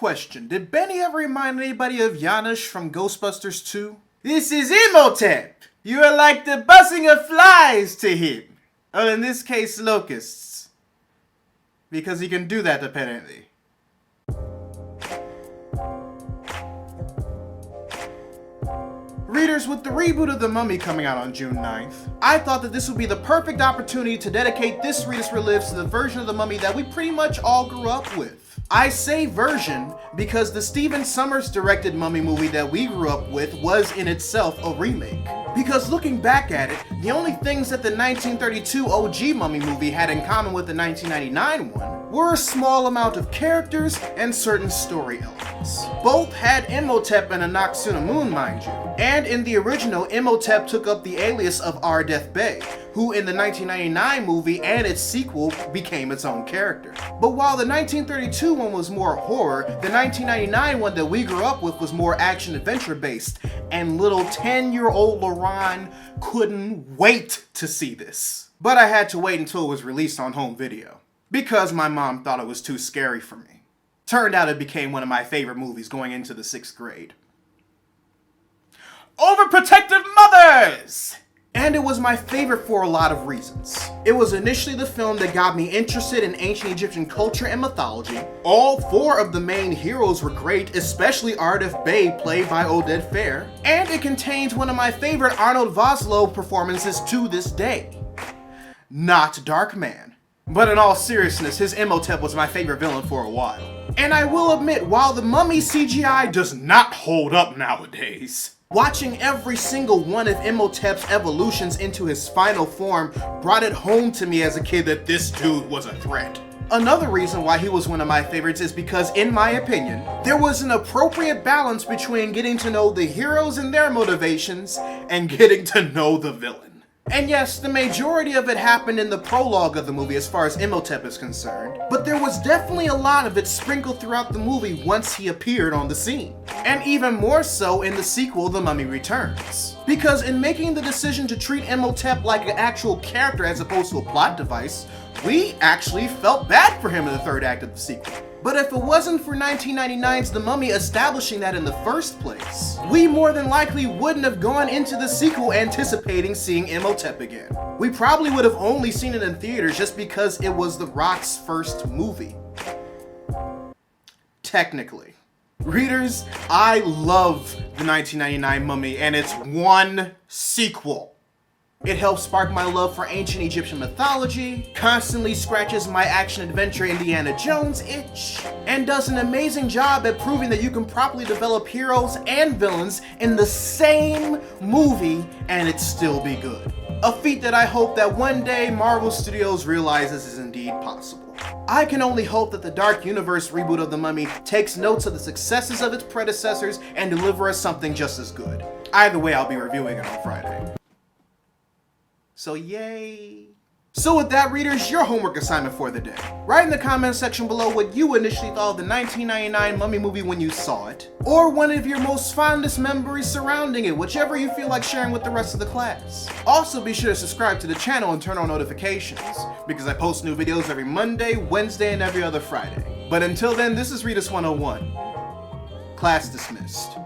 question. Did Benny ever remind anybody of Janusz from Ghostbusters 2? This is Imhotep! You are like the buzzing of flies to him. Oh, in this case, locusts. Because he can do that, apparently. Readers, with the reboot of The Mummy coming out on June 9th, I thought that this would be the perfect opportunity to dedicate this Readus Relives to the version of The Mummy that we pretty much all grew up with. I say version because the Stephen Sommers directed Mummy movie that we grew up with was in itself a remake. Because looking back at it, the only things that the 1932 OG Mummy movie had in common with the 1999 one were a small amount of characters and certain story elements. Both had Imhotep and a Noxuna Moon, mind you. And in the original, Imhotep took up the alias of Ardeth Bey, who in the 1999 movie and its sequel became its own character. But while the 1932 one was more horror, the 1999 one that we grew up with was more action-adventure based, and little 10-year-old Lauren couldn't wait to see this. But I had to wait until it was released on home video, because my mom thought it was too scary for me. Turned out it became one of my favorite movies going into the 6th grade. Overprotective mothers! And it was my favorite for a lot of reasons. It was initially the film that got me interested in ancient Egyptian culture and mythology. All 4 of the main heroes were great, especially Ardeth Bey, played by Oded Fehr. And it contains one of my favorite Arnold Vosloo performances to this day. Not Darkman. But in all seriousness, his Imhotep was my favorite villain for a while. And I will admit, while the Mummy CGI does not hold up nowadays, watching every single one of Imhotep's evolutions into his final form brought it home to me as a kid that this dude was a threat. Another reason why he was one of my favorites is because, in my opinion, there was an appropriate balance between getting to know the heroes and their motivations and getting to know the villain. And yes, the majority of it happened in the prologue of the movie as far as Imhotep is concerned, but there was definitely a lot of it sprinkled throughout the movie once he appeared on the scene. And even more so in the sequel, The Mummy Returns. Because in making the decision to treat Imhotep like an actual character as opposed to a plot device, we actually felt bad for him in the 3rd act of the sequel. But if it wasn't for 1999's The Mummy establishing that in the first place, we more than likely wouldn't have gone into the sequel anticipating seeing Imhotep again. We probably would have only seen it in theaters just because it was The Rock's first movie. Technically. Readers, I love the 1999 Mummy and its one sequel. It helps spark my love for ancient Egyptian mythology, constantly scratches my action-adventure Indiana Jones itch, and does an amazing job at proving that you can properly develop heroes and villains in the same movie and it still be good. A feat that I hope that one day Marvel Studios realizes is indeed possible. I can only hope that the Dark Universe reboot of The Mummy takes notes of the successes of its predecessors and deliver us something just as good. Either way, I'll be reviewing it on Friday. So yay! So with that, readers, your homework assignment for the day. Write in the comment section below what you initially thought of the 1999 Mummy movie when you saw it, or one of your most fondest memories surrounding it, whichever you feel like sharing with the rest of the class. Also be sure to subscribe to the channel and turn on notifications, because I post new videos every Monday, Wednesday, and every other Friday. But until then, this is Readus 101. Class dismissed.